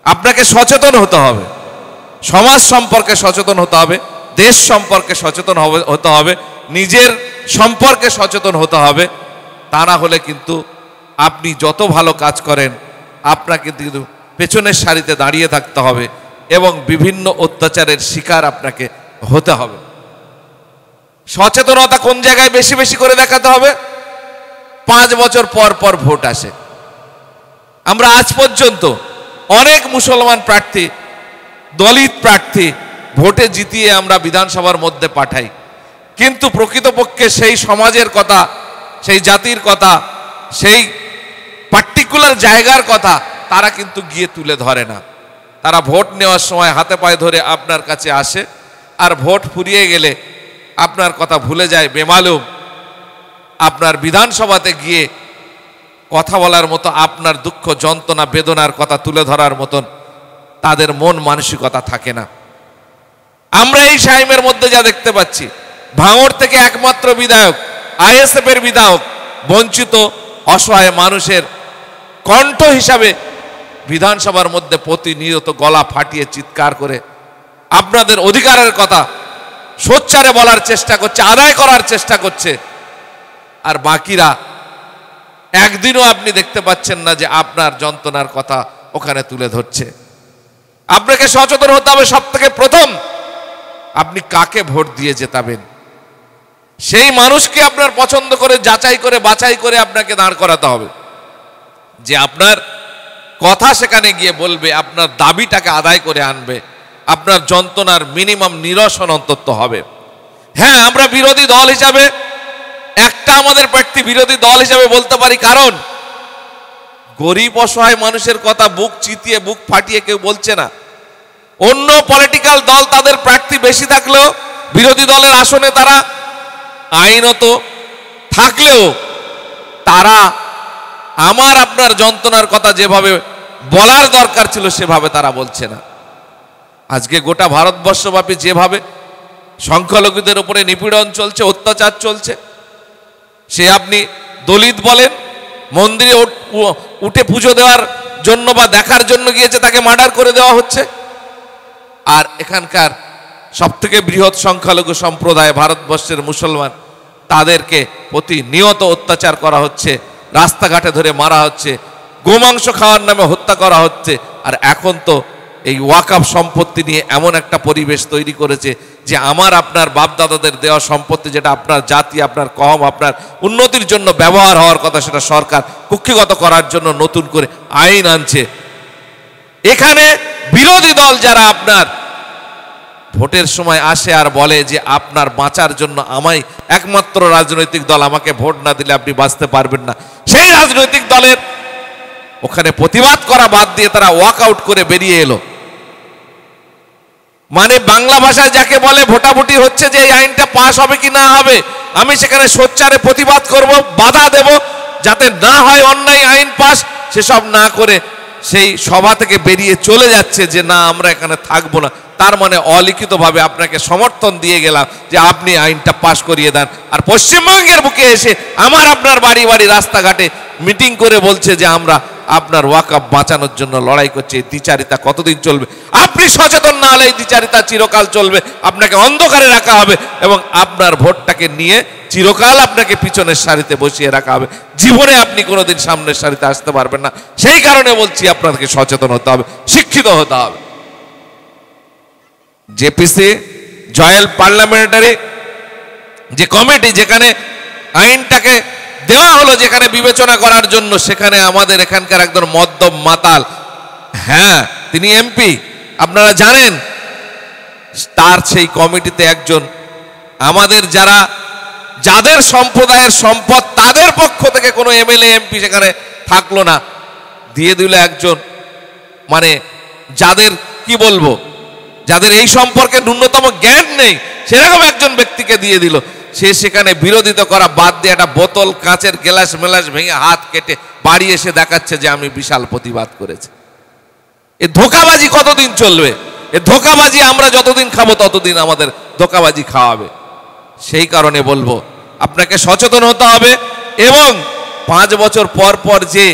আপনাকে সচেতন হতে হবে, সমাজ সম্পর্কে সচেতন হতে হবে, দেশ সম্পর্কে সচেতন হতে হবে, নিজের সম্পর্কে সচেতন হতে হবে। তা না হলে কিন্তু আপনি যত ভালো কাজ করেন আপনাকে কিন্তু পেছনের সারিতে দাঁড়িয়ে থাকতে হবে এবং বিভিন্ন অত্যাচারের শিকার আপনাকে হতে হবে। সচেতনতা কোন জায়গায় বেশি বেশি করে দেখাতে হবে? 5 বছর পর পর ভোট আসে। আমরা আজ পর্যন্ত অনেক মুসলমান প্রার্থী, দলিত প্রার্থী ভোটে জিতিয়ে আমরা বিধানসভার মধ্যে পাঠাই, কিন্তু প্রকৃতপক্ষে সেই সমাজের কথা, সেই জাতির কথা, সেই পার্টিকুলার জায়গার কথা তারা কিন্তু গিয়ে তুলে ধরে না। তারা ভোট নেওয়ার সময় হাতে পায়ে ধরে আপনার কাছে আসে, আর ভোট ফুরিয়ে গেলে আপনার কথা ভুলে যায়। বেমালুম আপনার বিধানসভাতে গিয়ে কথা বলার মতো, আপনার দুঃখ যন্ত্রণা বেদনার কথা তুলে ধরার মতন তাদের মন মানসিকতা থাকে না। আমরা এই টাইমের মধ্যে যা দেখতে পাচ্ছি, ভাঙড় থেকে একমাত্র বিধায়ক, আইএসএফ এর বিধায়ক বঞ্চিত অসহায় মানুষের কণ্ঠ হিসাবে বিধানসভার মধ্যে প্রতিনিয়ত গলা ফাটিয়ে চিৎকার করে আপনাদের অধিকারের কথা সোচ্চারে বলার চেষ্টা করছে, আদায় করার চেষ্টা করছে। আর বাকিরা একদিনও আপনি দেখতে পাচ্ছেন না যে আপনার যন্ত্রণার কথা ওখানে তুলে ধরছে। আপনাকে সচেতন হতে হবে। সব থেকে প্রথম আপনি কাকে ভোট দিয়ে জেতাবেন, সেই মানুষকে আপনার পছন্দ করে যাচাই করে বাছাই করে আপনাকে দাঁড় করাতে হবে, যে আপনার কথা সেখানে গিয়ে বলবে, আপনার দাবিটাকে আদায় করে আনবে, আপনার যন্ত্রণার মিনিমাম নিরসন অন্তত হবে। হ্যাঁ, আমরা বিরোধী দল হিসাবে একটা আমাদের প্রার্থী বিরোধী দল হিসাবে বলতে পারি, কারণ গরিব অসহায় মানুষের কথা বুক চিতিয়ে বুক ফাটিয়ে কেউ বলছে না। অন্য পলিটিক্যাল দল তাদের প্রার্থী বেশি থাকলেও, বিরোধী দলের আসনে তারা আইনত থাকলেও তারা আমার আপনার যন্ত্রণার কথা যেভাবে বলার দরকার ছিল সেভাবে তারা বলছে না। আজকে গোটা ভারতবর্ষব্যাপী যেভাবে সংখ্যালঘুদের উপরে নিপীড়ন চলছে, অত্যাচার চলছে, সে আপনি দলিত বলেন, মন্দিরে উঠে পুজো দেওয়ার জন্য বা দেখার জন্য গিয়েছে, তাকে মার্ডার করে দেওয়া হচ্ছে। আর এখানকার সবথেকে বৃহৎ সংখ্যালঘু সম্প্রদায় ভারতবর্ষের মুসলমান, তাদেরকে প্রতিনিয়ত অত্যাচার করা হচ্ছে, রাস্তাঘাটে ধরে মারা হচ্ছে, গোমাংস খাওয়ার নামে হত্যা করা হচ্ছে। আর এখন তো এই ওয়াকফ সম্পত্তি নিয়ে এমন একটা পরিবেশ তৈরি করেছে যে আমার আপনার বাপদাদাদের দেওয়া সম্পত্তি, যেটা আপনার জাতি, আপনার কওম, আপনার উন্নতির জন্য ব্যবহার হওয়ার কথা, সেটা সরকার কুক্ষিগত করার জন্য নতুন করে আইন আনছে। এখানে বিরোধী দল যারা আপনার ভোটের সময় আসে আর বলে যে আপনার বাঁচার জন্য আমায় একমাত্র রাজনৈতিক দল, আমাকে ভোট না দিলে আপনি বাঁচতে পারবেন না, সেই রাজনৈতিক দলের ওখানে প্রতিবাদ করা বাদ দিয়ে তারা ওয়াক আউট করে বেরিয়ে এলো। মানে বাংলা ভাষায় যাকে বলে ভোটাভুটি হচ্ছে যে এই আইনটা পাস হবে কি না হবে, আমি সেখানে সোচ্চারে প্রতিবাদ করব, বাধা দেব, যাতে না হয় অন্যায় আইন পাস। সেসব না করে সেই সভা থেকে বেরিয়ে চলে যাচ্ছে যে না আমরা এখানে থাকবো না। তার মানে অলিখিতভাবে আপনাকে সমর্থন দিয়ে গেলাম যে আপনি আইনটা পাস করিয়ে দেন। আর পশ্চিমবঙ্গের বুকে এসে আমার আপনার বাড়ি বাড়ি রাস্তাঘাটে মিটিং করে বলছে যে আমরা আপনার ওয়াকফ বাঁচানোর জন্য লড়াই করছি। এই দ্বিচারিতা কতদিন চলবে? আপনি সচেতন না হলে এই দ্বিচারিতা চিরকাল চলবে, আপনাকে অন্ধকারে রাখা হবে এবং আপনার ভোটটাকে নিয়ে চিরকাল আপনাকে পিছনের সারিতে বসিয়ে রাখা হবে। জীবনে আপনি কোনোদিন সামনের সারিতে আসতে পারবেন না। সেই কারণে বলছি আপনাকে সচেতন হতে হবে, শিক্ষিত হতে হবে। জেপিসি জয়েন্ট পার্লামেন্টারি যে কমিটি, যেখানে আইনটাকে দেওয়া হলো, যেখানে বিবেচনা করার জন্য, সেখানে আমাদের এখানকার একজন মদ্যপ মাতাল, হ্যাঁ তিনি এমপি, আপনারা জানেন, তার সেই কমিটিতে একজন আমাদের যাদের সম্প্রদায়ের সম্পদ, তাদের পক্ষ থেকে কোনো এমএলএ এমপি সেখানে থাকলো না, দিয়ে দিল একজন, মানে যাদের কি বলবো, যাদের এই সম্পর্কে ন্যূনতম জ্ঞান নেই সেরকম একজন ব্যক্তিকে দিয়ে দিল। সে সেখানে বিরোধিতা করা বাদ দিয়ে একটা বোতল, কাঁচের গ্লাস মেলাস ভেঙে হাত কেটে বাড়ি এসে দেখাচ্ছে যে আমি বিশাল প্রতিবাদ করেছি। এ ধোঁকাবাজি কতদিন চলবে? এ ধোঁকাবাজি আমরা যতদিন খাবো ততদিন আমাদের ধোঁকাবাজি খাওয়াবে। সেই কারণে বলবো আপনাকে সচেতন হতে হবে এবং 5 বছর পর পর যে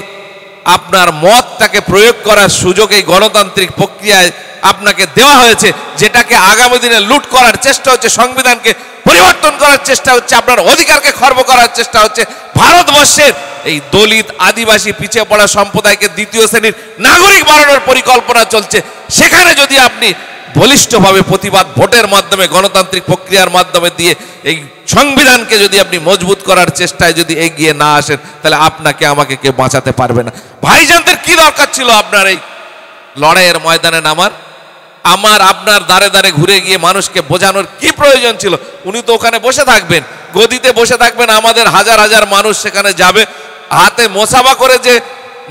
আপনার মতটাকে প্রয়োগ করার সুযোগ এই গণতান্ত্রিক প্রক্রিয়ায় আপনাকে দেওয়া হয়েছে, যেটাকে আগামী দিনে লুট করার চেষ্টা হচ্ছে, সংবিধানকে পরিবর্তন করার চেষ্টা হচ্ছে, আপনার অধিকারকে খর্ব করার চেষ্টা হচ্ছে। ভারতবর্ষের এই দলিত, আদিবাসী, পিছিয়ে পড়া সম্প্রদায়কে দ্বিতীয় শ্রেণীর নাগরিক বানানোর পরিকল্পনা চলছে। সেখানে যদি আপনি বলিষ্ঠভাবে প্রতিবাদ ভোটের মাধ্যমে, গণতান্ত্রিক প্রক্রিয়ার মাধ্যমে দিয়ে এই সংবিধানকে যদি আপনি মজবুত করার চেষ্টায় যদি এগিয়ে না আসেন, তাহলে আপনাকে আমাকে কেউ বাঁচাতে পারবে না। ভাইজানদের কি দরকার ছিল আপনার এই লড়াইয়ের ময়দানে নামার? আমার আপনার দাঁড়ে দাঁড়ে ঘুরে গিয়ে মানুষকে বোঝানোর কি প্রয়োজন ছিল? উনি তো ওখানে বসে থাকবেন, গদিতে বসে থাকবেন, আমাদের হাজার হাজার মানুষ সেখানে যাবে, হাতে মোসাফা করে যে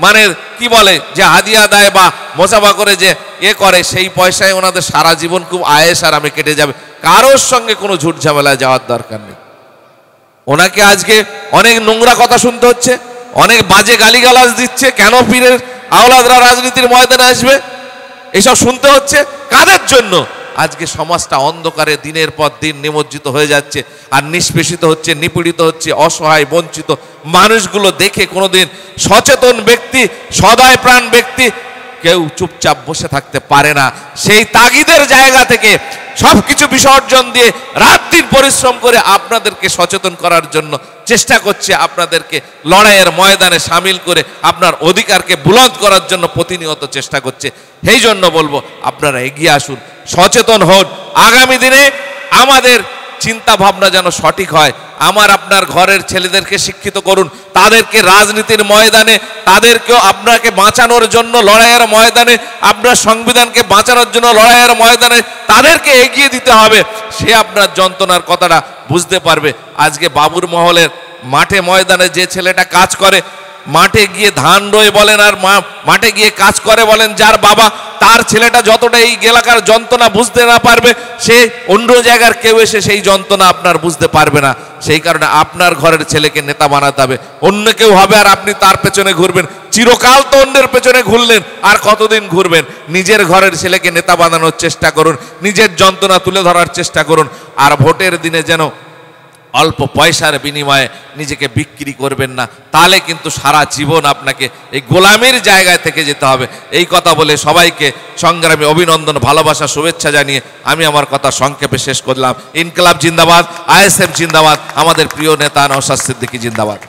মানে কি বলে যে হাদিয়া দেয় বা মোসাফা করে যে করে, সেই পয়সায় ওনাদের সারা জীবন খুব আয়েস আরামে কেটে যাবে। কারোর সঙ্গে কোনো ঝুট ঝামেলায় যাওয়ার দরকার নেই। ওনাকে আজকে অনেক নোংরা কথা শুনতে হচ্ছে, অনেক বাজে গালিগালাজ দিচ্ছে। কেন পীরের আওলাদরা রাজনীতির ময়দানে আসবে? এসব শুনতে হচ্ছে কাদের জন্য? আজকে সমাজটা অন্ধকারে দিনের পর দিন নিমজ্জিত হয়ে যাচ্ছে, আর নিষ্পেষিত হচ্ছে, নিপীড়িত হচ্ছে, অসহায় বঞ্চিত মানুষগুলো দেখে কোনোদিন সচেতন ব্যক্তি, সদয় প্রাণ ব্যক্তি কেউ চুপচাপ বসে থাকতে পারে না। সেই তাগিদের জায়গা থেকে সবকিছু বিসর্জন দিয়ে রাত দিন পরিশ্রম করে আপনাদেরকে সচেতন করার জন্য চেষ্টা করছে, আপনাদেরকে লড়াইয়ের ময়দানে সামিল করে আপনার অধিকারকে বুলন্দ করার জন্য প্রতিনিয়ত চেষ্টা করছে। সেই জন্য বলবো, আপনারা এগিয়ে আসুন, সচেতন হন। আগামী দিনে আমাদের চিন্তা ভাবনা যেন সঠিক হয়। আমার আপনার ঘরের ছেলেদেরকে শিক্ষিত করুন, তাদেরকে রাজনীতির ময়দানে, তাদেরকেও আপনাকে বাঁচানোর জন্য লড়াইয়ের ময়দানে, আপনার সংবিধানকে বাঁচানোর জন্য লড়াইয়ের ময়দানে তাদেরকে এগিয়ে দিতে হবে। সে আপনার যন্ত্রণার কথাটা বুঝতে পারবে। আজকে বাবুর মহলের মাঠে ময়দানে যে ছেলেটা কাজ করে, মাঠে গিয়ে ধান রোয় বলেন আর মাঠে গিয়ে কাজ করে বলেন, যার বাবা, তার ছেলেটা যতটা এই এলাকার যন্ত্রণা বুঝতে না পারবে, সে অন্য জায়গার কেউ এসে সেই যন্ত্রণা আপনার বুঝতে পারবে না। সেই কারণে আপনার ঘরের ছেলেকে নেতা বানাতে হবে। অন্য কেউ হবে আর আপনি তার পেছনে ঘুরবেন, চিরকাল তো অন্যের পেছনে ঘুরলেন, আর কতদিন ঘুরবেন? নিজের ঘরের ছেলেকে নেতা বানানোর চেষ্টা করুন, নিজের যন্ত্রণা তুলে ধরার চেষ্টা করুন। আর ভোটের দিনে যেন অল্প পয়সার বিনিময়ে নিজেকে বিক্রি করবেন না, তাহলে কিন্তু সারা জীবন আপনাকে এই গোলামির জায়গায় থেকে যেতে হবে। এই কথা বলে সবাইকে সংগ্রামী অভিনন্দন, ভালোবাসা, শুভেচ্ছা জানিয়ে আমি আমার কথা সংক্ষেপে শেষ করলাম। ইনকলাব জিন্দাবাদ, আইএসএফ জিন্দাবাদ, আমাদের প্রিয় নেতা নওশাদ সিদ্দিকী জিন্দাবাদ।